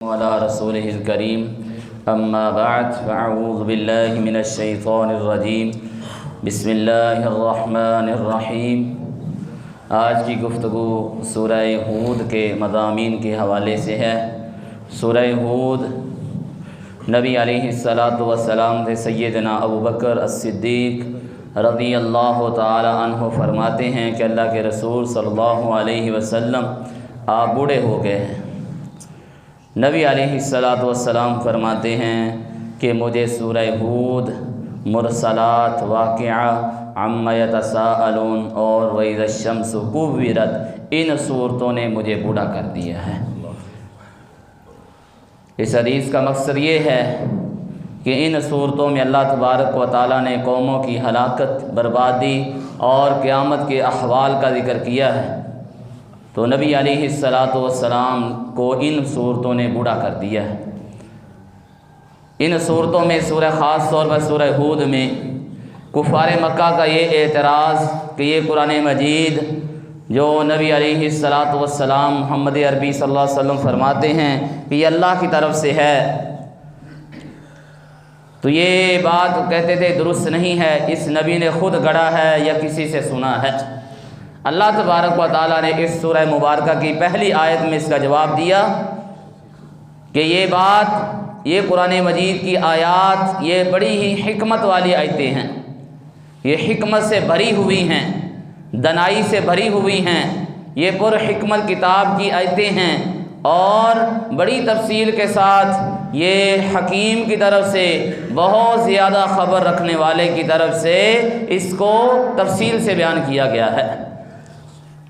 وعلى رسوله الكريم اما بعد فاعوذ بالله من الشیطان الرجیم بسم اللہ الرحمن الرحیم۔ آج کی گفتگو سورہ ہود کے مضامین کے حوالے سے ہے۔ سورہ ہود نبی علیہ السلام سے سیدنا ابوبکر الصدیق رضی اللہ تعالی عنہ فرماتے ہیں کہ اللہ کے رسول صلی اللہ علیہ وسلم آپ بوڑھے ہو گئے ہیں۔ نبی علیہ السلام فرماتے ہیں کہ مجھے سورہ ہود، مرسلات، واقعہ، عما یتساءلون اور وَإِذَا الشَّمْسُ كُوِّرَتْ ان صورتوں نے مجھے بوڑھا کر دیا ہے۔ اس حدیث کا مقصد یہ ہے کہ ان صورتوں میں اللہ تبارک و تعالیٰ نے قوموں کی ہلاکت، بربادی اور قیامت کے احوال کا ذکر کیا ہے، تو نبی علیہ السلام کو ان صورتوں نے بوڑھا کر دیا ہے۔ ان صورتوں میں خاص طور پر سورہ ہود میں کفار مکہ کا یہ اعتراض کہ یہ قرآن مجید جو نبی علیہ السلام محمد عربی صلی اللہ علیہ وسلم فرماتے ہیں کہ یہ اللہ کی طرف سے ہے، تو یہ بات کہتے تھے درست نہیں ہے، اس نبی نے خود گڑھا ہے یا کسی سے سنا ہے۔ اللہ تبارک و تعالیٰ نے اس سورہ مبارکہ کی پہلی آیت میں اس کا جواب دیا کہ یہ بات، یہ قرآن مجید کی آیات یہ بڑی ہی حکمت والی آیتیں ہیں، یہ حکمت سے بھری ہوئی ہیں، دانائی سے بھری ہوئی ہیں، یہ پر حکمت کتاب کی آیتیں ہیں اور بڑی تفصیل کے ساتھ یہ حکیم کی طرف سے، بہت زیادہ خبر رکھنے والے کی طرف سے اس کو تفصیل سے بیان کیا گیا ہے۔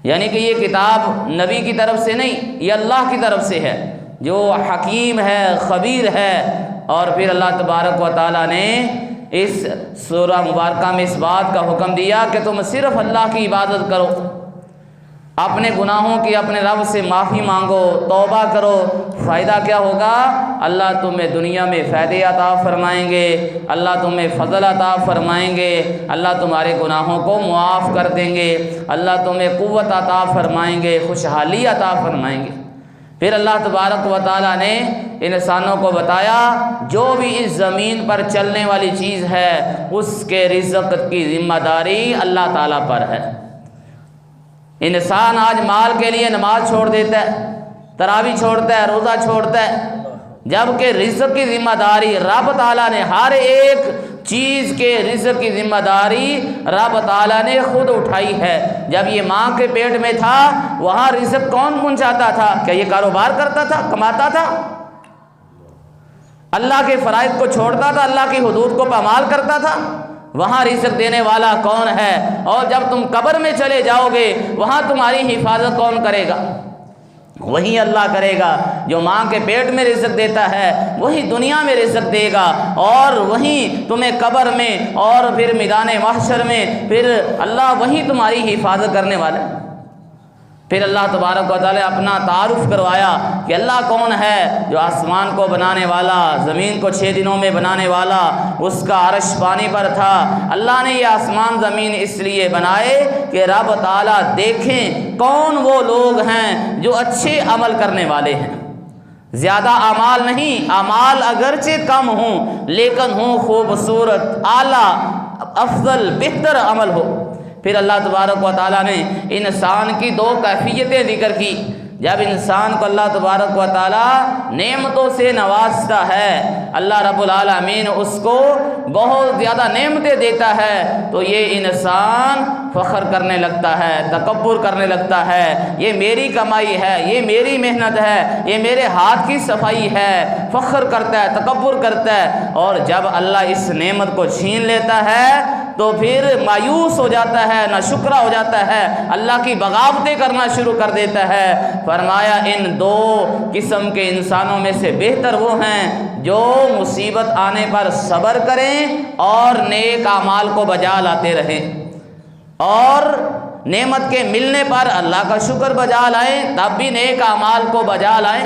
یعنی کہ یہ کتاب نبی کی طرف سے نہیں، یہ اللہ کی طرف سے ہے جو حکیم ہے، خبیر ہے۔ اور پھر اللہ تبارک و تعالیٰ نے اس سورہ مبارکہ میں اس بات کا حکم دیا کہ تم صرف اللہ کی عبادت کرو، اپنے گناہوں کی اپنے رب سے معافی مانگو، توبہ کرو۔ فائدہ کیا ہوگا؟ اللہ تمہیں دنیا میں فائدے عطا فرمائیں گے، اللہ تمہیں فضل عطا فرمائیں گے، اللہ تمہارے گناہوں کو معاف کر دیں گے، اللہ تمہیں قوت عطا فرمائیں گے، خوشحالی عطا فرمائیں گے۔ پھر اللہ تبارک و تعالیٰ نے انسانوں کو بتایا جو بھی اس زمین پر چلنے والی چیز ہے اس کے رزق کی ذمہ داری اللہ تعالیٰ پر ہے۔ انسان آج مال کے لیے نماز چھوڑ دیتا ہے، تراویح چھوڑتا ہے، روزہ چھوڑتا ہے، جبکہ رزق کی ذمہ داری رب تعالیٰ نے، ہر ایک چیز کے رزق کی ذمہ داری رب تعالیٰ نے خود اٹھائی ہے۔ جب یہ ماں کے پیٹ میں تھا وہاں رزق کون پہنچاتا تھا؟ کیا یہ کاروبار کرتا تھا، کماتا تھا؟ اللہ کے فرائض کو چھوڑتا تھا، اللہ کی حدود کو پامال کرتا تھا؟ وہاں رزق دینے والا کون ہے؟ اور جب تم قبر میں چلے جاؤ گے وہاں تمہاری حفاظت کون کرے گا؟ وہی اللہ کرے گا۔ جو ماں کے پیٹ میں رزق دیتا ہے وہی دنیا میں رزق دے گا، اور وہی تمہیں قبر میں اور پھر میدان محشر میں پھر اللہ وہی تمہاری حفاظت کرنے والا ہے۔ پھر اللہ تبارک و تعالیٰ اپنا تعارف کروایا کہ اللہ کون ہے، جو آسمان کو بنانے والا، زمین کو 6 دنوں میں بنانے والا، اس کا عرش پانی پر تھا۔ اللہ نے یہ آسمان زمین اس لیے بنائے کہ رب تعالیٰ دیکھیں کون وہ لوگ ہیں جو اچھے عمل کرنے والے ہیں، زیادہ اعمال نہیں، اعمال اگرچہ کم ہوں لیکن ہوں خوبصورت، اعلیٰ، افضل، بہتر عمل ہو۔ پھر اللہ تبارک و تعالیٰ نے انسان کی 2 کیفیتیں ذکر کی۔ جب انسان کو اللہ تبارک و تعالیٰ نعمتوں سے نوازتا ہے، اللہ رب العالمین اس کو بہت زیادہ نعمتیں دیتا ہے، تو یہ انسان فخر کرنے لگتا ہے، تکبر کرنے لگتا ہے، یہ میری کمائی ہے، یہ میری محنت ہے، یہ میرے ہاتھ کی صفائی ہے، فخر کرتا ہے، تکبر کرتا ہے۔ اور جب اللہ اس نعمت کو چھین لیتا ہے تو پھر مایوس ہو جاتا ہے، ناشکرا ہو جاتا ہے، اللہ کی بغاوتیں کرنا شروع کر دیتا ہے۔ فرمایا ان 2 قسم کے انسانوں میں سے بہتر وہ ہیں جو مصیبت آنے پر صبر کریں اور نیک اعمال کو بجا لاتے رہیں، اور نعمت کے ملنے پر اللہ کا شکر بجا لائیں، تب بھی نیک اعمال کو بجا لائیں۔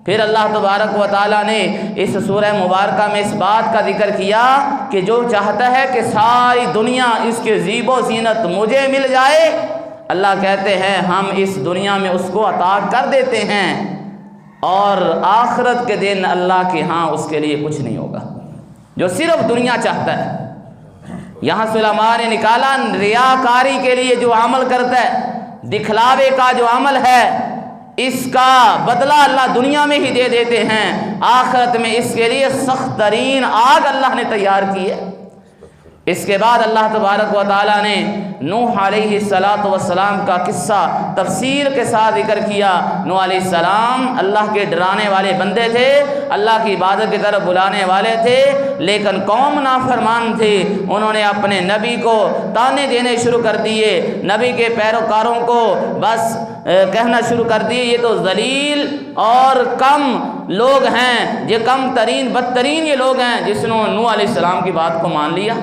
پھر اللہ تبارک و تعالیٰ نے اس سورہ مبارکہ میں اس بات کا ذکر کیا کہ جو چاہتا ہے کہ ساری دنیا اس کے زیب و زینت مجھے مل جائے، اللہ کہتے ہیں ہم اس دنیا میں اس کو عطا کر دیتے ہیں۔ اور آخرت کے دن اللہ کے ہاں اس کے لیے کچھ نہیں ہوگا، جو صرف دنیا چاہتا ہے۔ یہاں علماء نے نکالا ریاکاری کے لیے جو عمل کرتا ہے، دکھلاوے کا جو عمل ہے، اس کا بدلہ اللہ دنیا میں ہی دے دیتے ہیں، آخرت میں اس کے لیے سخت ترین آگ اللہ نے تیار کی ہے۔ اس کے بعد اللہ تبارک و تعالیٰ نے نوح علیہ السلام کا قصہ تفصیل کے ساتھ ذکر کیا۔ نوح علیہ السلام اللہ کے ڈرانے والے بندے تھے، اللہ کی عبادت کی طرف بلانے والے تھے، لیکن قوم نافرمان تھی۔ انہوں نے اپنے نبی کو تانے دینے شروع کر دیے، نبی کے پیروکاروں کو بس کہنا شروع کر دیے یہ تو ذلیل اور کم لوگ ہیں، یہ کم ترین بدترین یہ لوگ ہیں جس نے نوح علیہ السلام کی بات کو مان لیا۔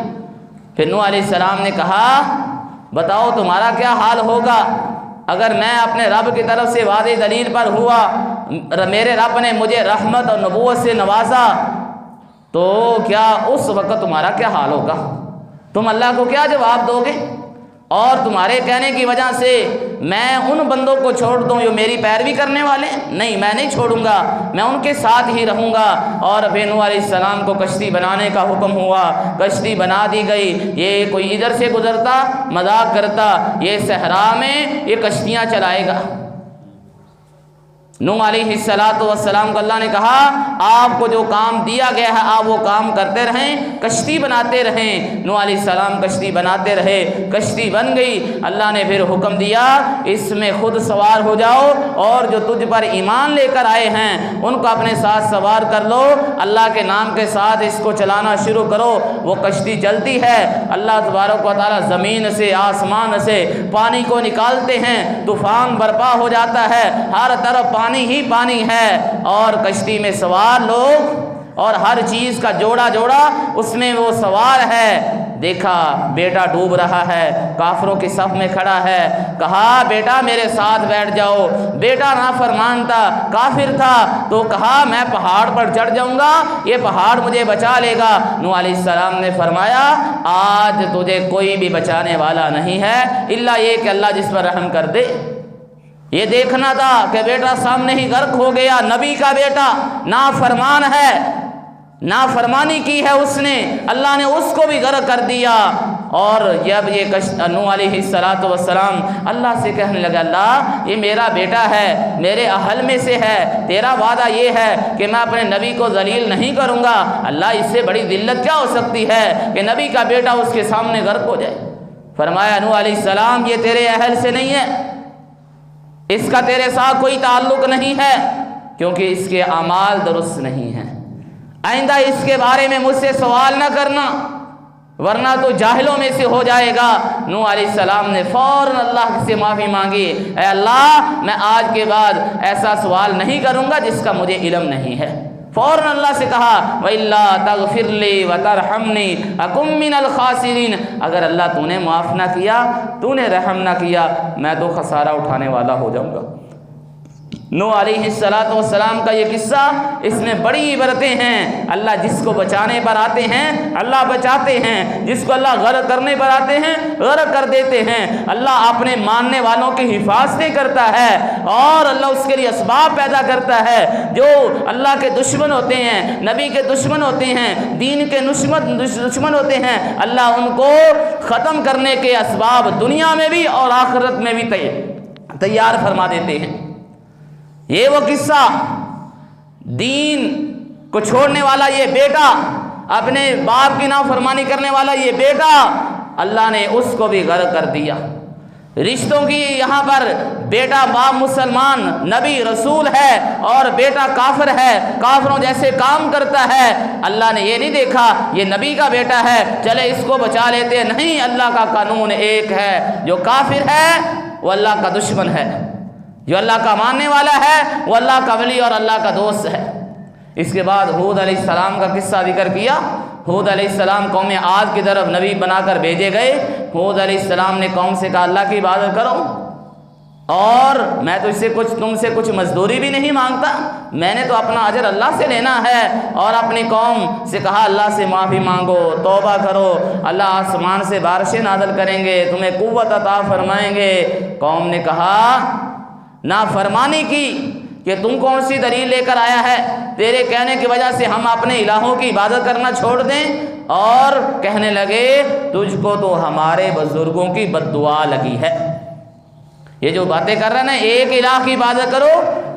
پھر نوح علیہ السلام نے کہا بتاؤ تمہارا کیا حال ہوگا اگر میں اپنے رب کی طرف سے وعدے دلیل پر ہوا، میرے رب نے مجھے رحمت اور نبوت سے نوازا، تو کیا اس وقت تمہارا کیا حال ہوگا؟ تم اللہ کو کیا جواب دو گے؟ اور تمہارے کہنے کی وجہ سے میں ان بندوں کو چھوڑ دوں جو میری پیروی کرنے والے؟ نہیں، میں نہیں چھوڑوں گا، میں ان کے ساتھ ہی رہوں گا۔ اور پھر نوح علیہ السلام کو کشتی بنانے کا حکم ہوا، کشتی بنا دی گئی۔ یہ کوئی ادھر سے گزرتا مذاق کرتا، یہ صحرا میں یہ کشتیاں چلائے گا۔ نوح علیہ السلام کو اللہ نے کہا آپ کو جو کام دیا گیا ہے آپ وہ کام کرتے رہیں، کشتی بناتے رہیں۔ نوح علیہ السلام کشتی بناتے رہے، کشتی بن گئی۔ اللہ نے پھر حکم دیا اس میں خود سوار ہو جاؤ، اور جو تجھ پر ایمان لے کر آئے ہیں ان کو اپنے ساتھ سوار کر لو، اللہ کے نام کے ساتھ اس کو چلانا شروع کرو۔ وہ کشتی چلتی ہے، اللہ تبارک و تعالیٰ زمین سے آسمان سے پانی کو نکالتے ہیں، طوفان برپا ہو جاتا ہے، ہر طرف پانی ہی پانی ہے، اور کشتی میں سوار لوگ اور ہر چیز کا جوڑا جوڑا اس میں وہ سوار ہے۔ دیکھا بیٹا ڈوب رہا ہے، کافروں کی صف میں کھڑا ہے، کہا بیٹا میرے ساتھ بیٹھ جاؤ۔ بیٹا نافرمان تھا، کافر تھا، تو کہا میں پہاڑ پر چڑھ جاؤں گا، یہ پہاڑ مجھے بچا لے گا۔ نوح علیہ السلام نے فرمایا آج تجھے کوئی بھی بچانے والا نہیں ہے الا یہ کہ اللہ جس پر رحم کر دے۔ یہ دیکھنا تھا کہ بیٹا سامنے ہی غرق ہو گیا، نبی کا بیٹا نافرمان ہے، نافرمانی کی ہے اس نے، اللہ نے اس کو بھی غرق کر دیا۔ اور جب یہ نوح علیہ السلام اللہ سے کہنے لگا اللہ یہ میرا بیٹا ہے، میرے اہل میں سے ہے، تیرا وعدہ یہ ہے کہ میں اپنے نبی کو ذلیل نہیں کروں گا، اللہ اس سے بڑی ذلت کیا ہو سکتی ہے کہ نبی کا بیٹا اس کے سامنے غرق ہو جائے۔ فرمایا نوح علیہ السلام یہ تیرے اہل سے نہیں ہے، اس کا تیرے ساتھ کوئی تعلق نہیں ہے، کیونکہ اس کے اعمال درست نہیں ہیں۔ آئندہ اس کے بارے میں مجھ سے سوال نہ کرنا ورنہ تو جاہلوں میں سے ہو جائے گا۔ نوح علیہ السلام نے فوراً اللہ سے معافی مانگی، اے اللہ میں آج کے بعد ایسا سوال نہیں کروں گا جس کا مجھے علم نہیں ہے۔ فوراً اللہ سے کہا وَإِلَّا تَغْفِرْ لِي وَتَرْحَمْنِي أَكُن مِّنَ الْخَاسِرِينَ، اگر اللہ تو نے معاف نہ کیا، تو نے رحم نہ کیا، میں تو خسارہ اٹھانے والا ہو جاؤں گا۔ نوح علیہ السلام کا یہ قصہ، اس میں بڑی عبرتیں ہیں۔ اللہ جس کو بچانے پر آتے ہیں اللہ بچاتے ہیں، جس کو اللہ غرق کرنے پر آتے ہیں غرق کر دیتے ہیں۔ اللہ اپنے ماننے والوں کی حفاظتیں کرتا ہے، اور اللہ اس کے لیے اسباب پیدا کرتا ہے۔ جو اللہ کے دشمن ہوتے ہیں، نبی کے دشمن ہوتے ہیں، دین کے دشمن ہوتے ہیں، اللہ ان کو ختم کرنے کے اسباب دنیا میں بھی اور آخرت میں بھی تیار فرما دیتے ہیں۔ یہ وہ قصہ، دین کو چھوڑنے والا یہ بیٹا، اپنے باپ کی نافرمانی کرنے والا یہ بیٹا، اللہ نے اس کو بھی غرق کر دیا۔ رشتوں کی یہاں پر بیٹا باپ مسلمان نبی رسول ہے اور بیٹا کافر ہے، کافروں جیسے کام کرتا ہے، اللہ نے یہ نہیں دیکھا یہ نبی کا بیٹا ہے چلے اس کو بچا لیتے، نہیں، اللہ کا قانون ایک ہے، جو کافر ہے وہ اللہ کا دشمن ہے، جو اللہ کا ماننے والا ہے وہ اللہ کا ولی اور اللہ کا دوست ہے۔ اس کے بعد ہود علیہ السلام کا قصہ ذکر کیا۔ ہود علیہ السلام قوم عاد کی طرف نبی بنا کر بھیجے گئے۔ ہود علیہ السلام نے قوم سے کہا اللہ کی عبادت کرو، اور میں تو تم سے کچھ مزدوری بھی نہیں مانگتا، میں نے تو اپنا اجر اللہ سے لینا ہے۔ اور اپنی قوم سے کہا اللہ سے معافی مانگو، توبہ کرو، اللہ آسمان سے بارشیں نازل کریں گے، تمہیں قوت عطا فرمائیں گے۔ قوم نے کہا نافرمانی کی کہ تم کون سی دلیل لے کر آیا ہے، تیرے کہنے کی وجہ سے ہم اپنے الہوں کی عبادت کرنا چھوڑ دیں؟ اور کہنے لگے تجھ کو تو ہمارے بزرگوں کی بد دعا لگی ہے۔ یہ جو باتیں کر رہے ہیں نا، ایک الہ کی عبادت کرو،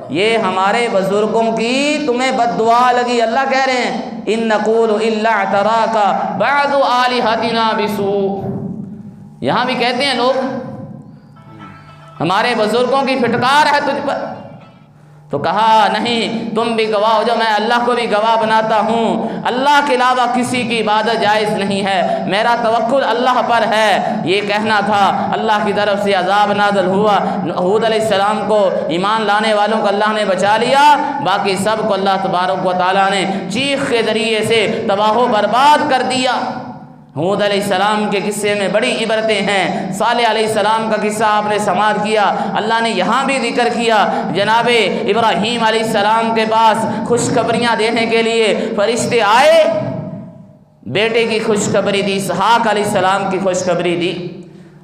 یہ ہمارے بزرگوں کی تمہیں بد دعا لگی۔ اللہ کہہ رہے ہیں ان نقول الا اعتراک بعض آلہتنا بسوء، یہاں بھی کہتے ہیں لوگ ہمارے بزرگوں کی پھٹکار ہے تجھ پر، تو کہا نہیں، تم بھی گواہ ہو جاؤ، میں اللہ کو بھی گواہ بناتا ہوں، اللہ کے علاوہ کسی کی عبادت جائز نہیں ہے، میرا توکل اللہ پر ہے۔ یہ کہنا تھا، اللہ کی طرف سے عذاب نازل ہوا، ہود علیہ السلام کو ایمان لانے والوں کو اللہ نے بچا لیا، باقی سب کو اللہ تبارک و تعالیٰ نے چیخ کے ذریعے سے تباہ و برباد کر دیا۔ ہود علیہ السلام کے قصے میں بڑی عبرتیں ہیں، صالح علیہ السلام کا قصہ آپ نے سماعت کیا، اللہ نے یہاں بھی ذکر کیا۔ جناب ابراہیم علیہ السلام کے پاس خوشخبریاں دینے کے لیے فرشتے آئے، بیٹے کی خوشخبری دی، اسحاق علیہ السلام کی خوشخبری دی،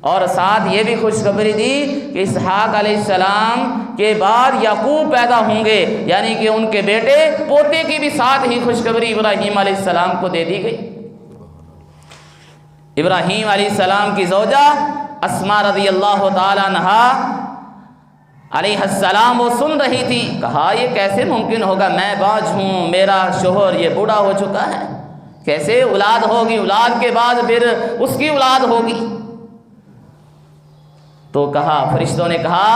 اور ساتھ یہ بھی خوشخبری دی کہ اسحاق علیہ السلام کے بعد یعقوب پیدا ہوں گے، یعنی کہ ان کے بیٹے پوتے کی بھی ساتھ ہی خوشخبری ابراہیم علیہ السلام کو دے دی گئی۔ ابراہیم علیہ السلام کی زوجہ اسماء رضی اللہ تعالیٰ عنہا علیہ السلام وہ سن رہی تھی، کہا یہ کیسے ممکن ہوگا، میں باج ہوں، میرا شوہر یہ بوڑھا ہو چکا ہے، کیسے اولاد ہوگی، اولاد کے بعد پھر اس کی اولاد ہوگی؟ تو کہا، فرشتوں نے کہا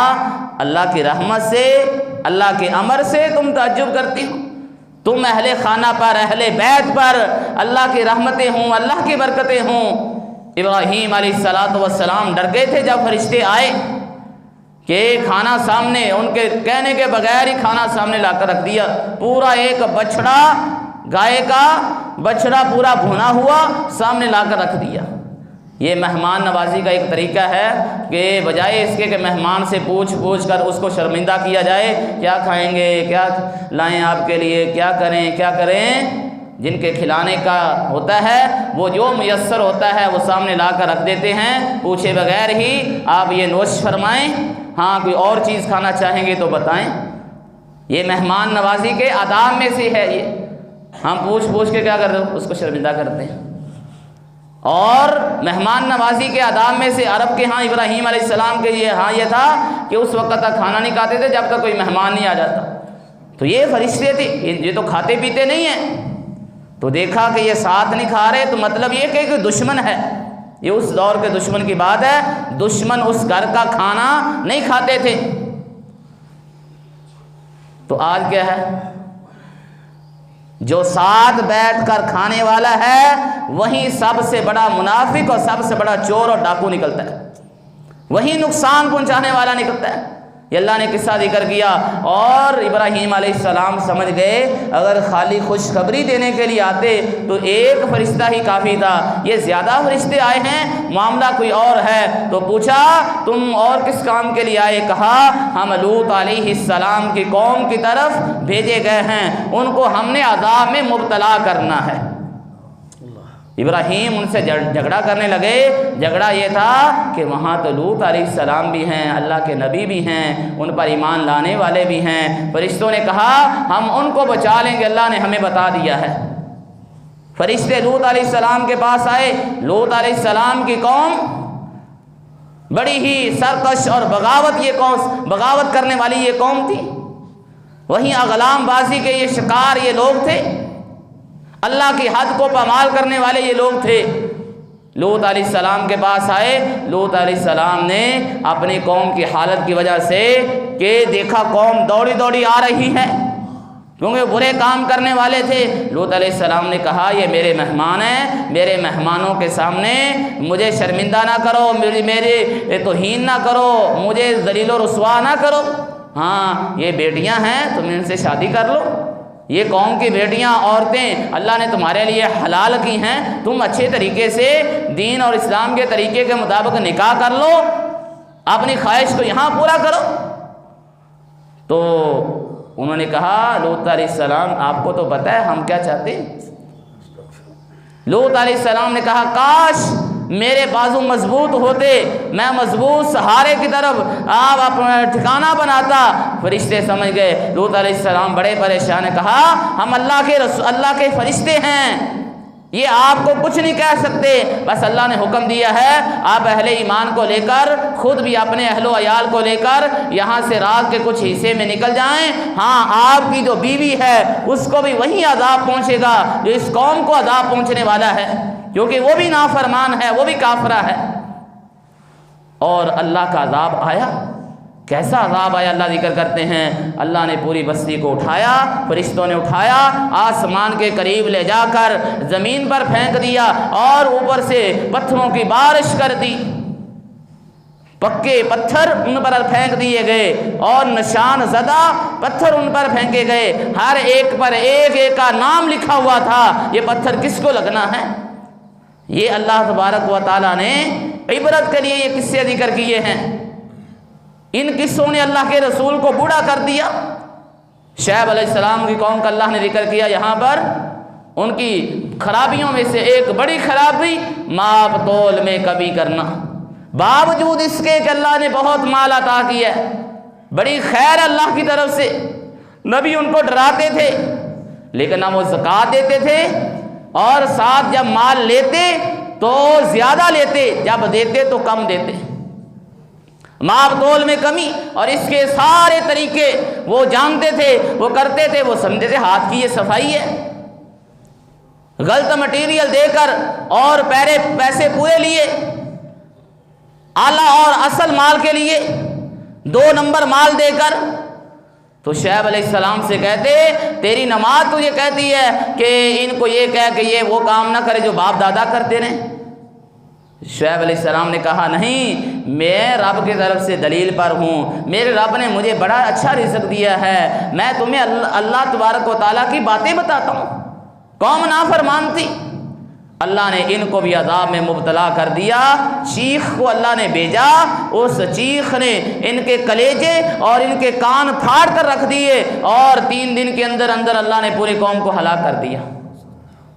اللہ کی رحمت سے، اللہ کے امر سے تم تعجب کرتی ہو، تم اہل خانہ پر، اہل بیت پر اللہ کی رحمتیں ہوں، اللہ کی برکتیں ہوں۔ ابراہیم علیہ السلام ڈر گئے تھے جب فرشتے آئے کہ کھانا سامنے، ان کے کہنے کے بغیر ہی کھانا سامنے لا کر رکھ دیا، پورا ایک بچڑا، گائے کا بچڑا پورا بھونا ہوا سامنے لا کر رکھ دیا۔ یہ مہمان نوازی کا ایک طریقہ ہے کہ بجائے اس کے کہ مہمان سے پوچھ کر اس کو شرمندہ کیا جائے، کیا کھائیں گے، کیا لائیں آپ کے لیے، کیا کریں، جن کے کھلانے کا ہوتا ہے وہ جو میسر ہوتا ہے وہ سامنے لا کر رکھ دیتے ہیں، پوچھے بغیر ہی آپ یہ نوش فرمائیں، ہاں کوئی اور چیز کھانا چاہیں گے تو بتائیں۔ یہ مہمان نوازی کے آداب میں سے ہے، یہ ہم پوچھ کے کیا کرتے ہیں، اس کو شرمندہ کرتے ہیں۔ اور مہمان نوازی کے آداب میں سے عرب کے ہاں ابراہیم علیہ السلام کے یہ تھا کہ اس وقت تک کھانا نہیں کھاتے تھے جب تک کوئی مہمان نہیں آ جاتا۔ تو یہ فرشتے تھے، یہ تو کھاتے پیتے نہیں ہیں، تو دیکھا کہ یہ ساتھ نہیں کھا رہے، تو مطلب یہ کہ دشمن ہے، یہ اس دور کے دشمن کی بات ہے، دشمن اس گھر کا کھانا نہیں کھاتے تھے۔ تو آج کیا ہے، جو ساتھ بیٹھ کر کھانے والا ہے وہی سب سے بڑا منافق اور سب سے بڑا چور اور ڈاکو نکلتا ہے، وہی نقصان پہنچانے والا نکلتا ہے۔ یہ اللہ نے قصہ ذکر کیا، اور ابراہیم علیہ السلام سمجھ گئے اگر خالی خوشخبری دینے کے لیے آتے تو ایک فرشتہ ہی کافی تھا، یہ زیادہ فرشتے آئے ہیں، معاملہ کوئی اور ہے۔ تو پوچھا تم اور کس کام کے لیے آئے؟ کہا ہم لوط علیہ السلام کی قوم کی طرف بھیجے گئے ہیں، ان کو ہم نے عذاب میں مبتلا کرنا ہے۔ ابراہیم ان سے جھگڑا کرنے لگے، جھگڑا یہ تھا کہ وہاں تو لوط علیہ السلام بھی ہیں، اللہ کے نبی بھی ہیں، ان پر ایمان لانے والے بھی ہیں۔ فرشتوں نے کہا ہم ان کو بچا لیں گے، اللہ نے ہمیں بتا دیا ہے۔ فرشتے لوط علیہ السلام کے پاس آئے، لوط علیہ السلام کی قوم بڑی ہی سرکش اور بغاوت کرنے والی یہ قوم تھی، وہیں اغلام بازی کے یہ شکار یہ لوگ تھے، اللہ کی حد کو پامال کرنے والے یہ لوگ تھے۔ لوط علیہ السلام کے پاس آئے، لوط علیہ السلام نے اپنی قوم کی حالت کی وجہ سے کہ دیکھا قوم دوڑی دوڑی آ رہی ہے، کیونکہ برے کام کرنے والے تھے۔ لوط علیہ السلام نے کہا یہ میرے مہمان ہیں، میرے مہمانوں کے سامنے مجھے شرمندہ نہ کرو، میرے توہین نہ کرو، مجھے ذلیل و رسوا نہ کرو۔ ہاں یہ بیٹیاں ہیں، تم ان سے شادی کر لو، یہ قوم کی بیٹیاں عورتیں اللہ نے تمہارے لیے حلال کی ہیں، تم اچھے طریقے سے دین اور اسلام کے طریقے کے مطابق نکاح کر لو، اپنی خواہش کو یہاں پورا کرو۔ تو انہوں نے کہا لوط علیہ السلام آپ کو تو پتہ ہے ہم کیا چاہتے ہیں۔ لوط علیہ السلام نے کہا کاش میرے بازو مضبوط ہوتے، میں مضبوط سہارے کی طرف آپ اپنا ٹھکانہ بناتا۔ فرشتے سمجھ گئے لوط علیہ السلام بڑے پریشان، کہا ہم اللہ کے فرشتے ہیں، یہ آپ کو کچھ نہیں کہہ سکتے، بس اللہ نے حکم دیا ہے آپ اہل ایمان کو لے کر، خود بھی اپنے اہل و عیال کو لے کر یہاں سے رات کے کچھ حصے میں نکل جائیں۔ ہاں آپ کی جو بیوی ہے اس کو بھی وہی عذاب پہنچے گا جو اس قوم کو عذاب پہنچنے والا ہے، کیونکہ وہ بھی نافرمان ہے، وہ بھی کافرہ ہے۔ اور اللہ کا عذاب آیا، کیسا عذاب آیا اللہ ذکر کرتے ہیں۔ اللہ نے پوری بستی کو اٹھایا، فرشتوں نے اٹھایا، آسمان کے قریب لے جا کر زمین پر پھینک دیا اور اوپر سے پتھروں کی بارش کر دی، پکے پتھر ان پر پھینک دیے گئے اور نشان زدہ پتھر ان پر پھینکے گئے، ہر ایک پر ایک ایک کا نام لکھا ہوا تھا، یہ پتھر کس کو لگنا ہے۔ یہ اللہ تبارک و تعالیٰ نے عبرت کے لیے یہ قصے ذکر کیے ہیں۔ ان قصوں نے اللہ کے رسول کو بوڑھا کر دیا۔ شعیب علیہ السلام کی قوم کا اللہ نے ذکر کیا یہاں پر، ان کی خرابیوں میں سے ایک بڑی خرابی ماپ تول میں کمی کرنا، باوجود اس کے کہ اللہ نے بہت مال عطا کیا ہے، بڑی خیر اللہ کی طرف سے، نبی ان کو ڈراتے تھے، لیکن نہ وہ زکوٰۃ دیتے تھے، اور ساتھ جب مال لیتے تو زیادہ لیتے، جب دیتے تو کم دیتے، ماپ تول میں کمی، اور اس کے سارے طریقے وہ جانتے تھے، وہ کرتے تھے، وہ سمجھتے تھے ہاتھ کی یہ صفائی ہے۔ غلط مٹیریل دے کر اور پیسے پورے لیے، اعلیٰ اور اصل مال کے لیے 2 نمبر مال دے کر، تو شعیب علیہ السلام سے کہتے تیری نماز تجھے کہتی ہے کہ ان کو یہ کہہ کہ یہ وہ کام نہ کرے جو باپ دادا کرتے رہے۔ شعیب علیہ السلام نے کہا نہیں، میں رب کی طرف سے دلیل پر ہوں، میرے رب نے مجھے بڑا اچھا رزق دیا ہے، میں تمہیں اللہ تبارک و تعالیٰ کی باتیں بتاتا ہوں۔ قوم نافرمان تھی، اللہ نے ان کو بھی عذاب میں مبتلا کر دیا، چیخ کو اللہ نے بھیجا، اس چیخ نے ان کے کلیجے اور ان کے کان پھاڑ کر رکھ دیے، اور 3 دن کے اندر اندر اللہ نے پوری قوم کو ہلاک کر دیا۔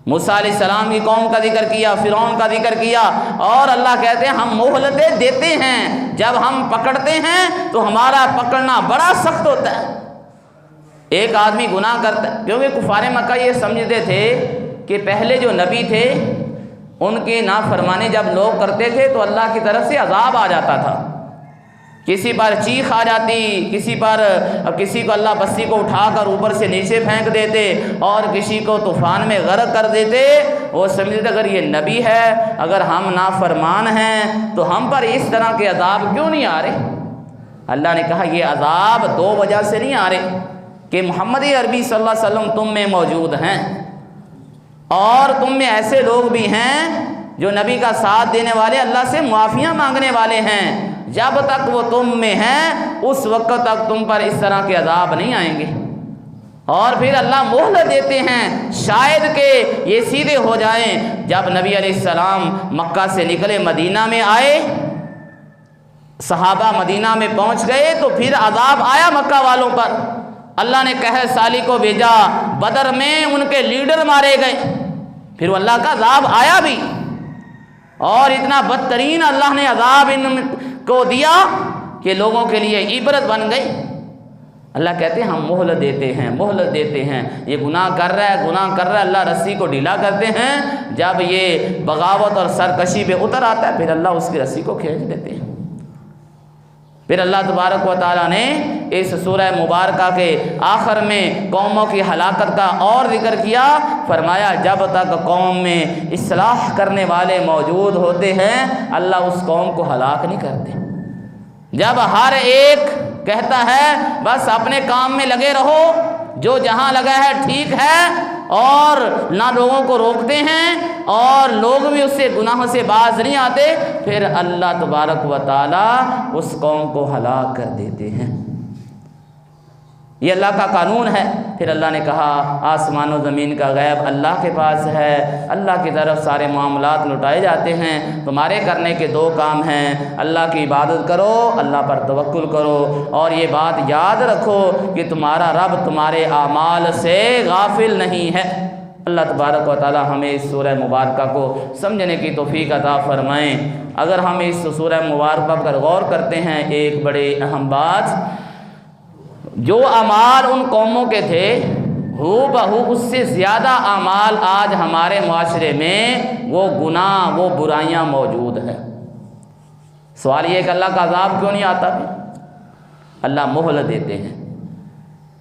موسیٰ علیہ السلام کی قوم کا ذکر کیا، فرعون کا ذکر کیا، اور اللہ کہتے ہیں ہم مہلتیں دیتے ہیں، جب ہم پکڑتے ہیں تو ہمارا پکڑنا بڑا سخت ہوتا ہے۔ ایک آدمی گناہ کرتا ہے، کیونکہ کفار مکہ یہ سمجھتے تھے کہ پہلے جو نبی تھے ان کی نافرمانی جب لوگ کرتے تھے تو اللہ کی طرف سے عذاب آ جاتا تھا، کسی پر چیخ آ جاتی، کسی کو اللہ بستی کو اٹھا کر اوپر سے نیچے پھینک دیتے، اور کسی کو طوفان میں غرق کر دیتے۔ وہ سمجھتے اگر یہ نبی ہے، اگر ہم نافرمان ہیں تو ہم پر اس طرح کے عذاب کیوں نہیں آ رہے۔ اللہ نے کہا یہ عذاب 2 وجہ سے نہیں آ رہے کہ محمد عربی صلی اللہ علیہ وسلم تم میں موجود ہیں، اور تم میں ایسے لوگ بھی ہیں جو نبی کا ساتھ دینے والے، اللہ سے معافیاں مانگنے والے ہیں، جب تک وہ تم میں ہیں اس وقت تک تم پر اس طرح کے عذاب نہیں آئیں گے۔ اور پھر اللہ مہلت دیتے ہیں شاید کہ یہ سیدھے ہو جائیں۔ جب نبی علیہ السلام مکہ سے نکلے مدینہ میں آئے، صحابہ مدینہ میں پہنچ گئے تو پھر عذاب آیا مکہ والوں پر، اللہ نے قہر سالی کو بھیجا، بدر میں ان کے لیڈر مارے گئے، پھر اللہ کا عذاب آیا بھی، اور اتنا بدترین اللہ نے عذاب ان کو دیا کہ لوگوں کے لیے عبرت بن گئی۔ اللہ کہتے ہیں ہم مہلت دیتے ہیں، یہ گناہ کر رہا ہے، اللہ رسی کو ڈھیلا کرتے ہیں، جب یہ بغاوت اور سرکشی پہ اتر آتا ہے پھر اللہ اس کی رسی کو کھینچ دیتے ہیں۔ پھر اللہ تبارک و تعالیٰ نے اس سورہ مبارکہ کے آخر میں قوموں کی ہلاکت کا اور ذکر کیا، فرمایا جب تک قوم میں اصلاح کرنے والے موجود ہوتے ہیں اللہ اس قوم کو ہلاک نہیں کرتے۔ جب ہر ایک کہتا ہے بس اپنے کام میں لگے رہو، جو جہاں لگا ہے ٹھیک ہے، اور نہ لوگوں کو روکتے ہیں اور لوگ بھی اس سے گناہوں سے باز نہیں آتے، پھر اللہ تبارک و تعالیٰ اس قوم کو ہلاک کر دیتے ہیں۔ یہ اللہ کا قانون ہے۔ پھر اللہ نے کہا آسمان و زمین کا غیب اللہ کے پاس ہے، اللہ کی طرف سارے معاملات لوٹائے جاتے ہیں، تمہارے کرنے کے 2 کام ہیں، اللہ کی عبادت کرو، اللہ پر توکل کرو، اور یہ بات یاد رکھو کہ تمہارا رب تمہارے اعمال سے غافل نہیں ہے۔ اللہ تبارک و تعالی ہمیں اس سورہ مبارکہ کو سمجھنے کی توفیق عطا فرمائیں۔ اگر ہم اس سورہ مبارکہ پر غور کرتے ہیں، ایک بڑے اہم بات، جو اعمال ان قوموں کے تھے ہو بہو اس سے زیادہ اعمال آج ہمارے معاشرے میں وہ گناہ، وہ برائیاں موجود ہیں۔ سوال یہ ہے کہ اللہ کا عذاب کیوں نہیں آتا؟ بھی اللہ مہلت دیتے ہیں،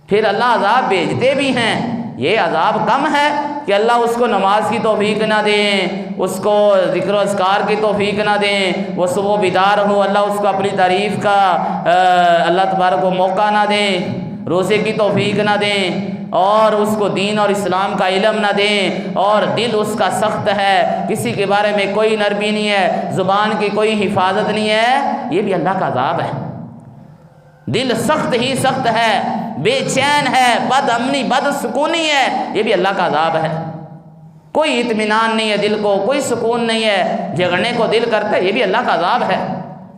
پھر اللہ عذاب بھیجتے بھی ہیں۔ یہ عذاب کم ہے کہ اللہ اس کو نماز کی توفیق نہ دیں، اس کو ذکر و اذکار کی توفیق نہ دیں، وہ صبح بیدار ہو اللہ اس کو اپنی تعریف کا اللہ تبارک کو موقع نہ دیں، روزے کی توفیق نہ دیں، اور اس کو دین اور اسلام کا علم نہ دیں، اور دل اس کا سخت ہے، کسی کے بارے میں کوئی نرمی نہیں ہے، زبان کی کوئی حفاظت نہیں ہے۔ یہ بھی اللہ کا عذاب ہے۔ دل سخت ہی سخت ہے، بے چین ہے، بد امنی، بد سکونی ہے، یہ بھی اللہ کا عذاب ہے۔ کوئی اطمینان نہیں ہے دل کو، کوئی سکون نہیں ہے، جھگڑنے کو دل کرتا ہے، یہ بھی اللہ کا عذاب ہے۔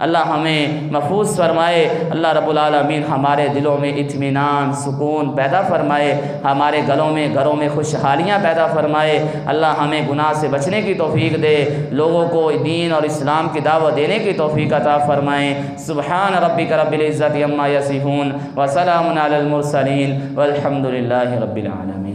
اللہ ہمیں محفوظ فرمائے، اللہ رب العالمین ہمارے دلوں میں اطمینان، سکون پیدا فرمائے، ہمارے گھروں میں خوشحالیاں پیدا فرمائے۔ اللہ ہمیں گناہ سے بچنے کی توفیق دے، لوگوں کو دین اور اسلام کی دعوت دینے کی توفیق عطا فرمائے۔ سبحان ربک رب العزت عما یصفون وسلام علی المرسلین والحمد للہ رب العالمین۔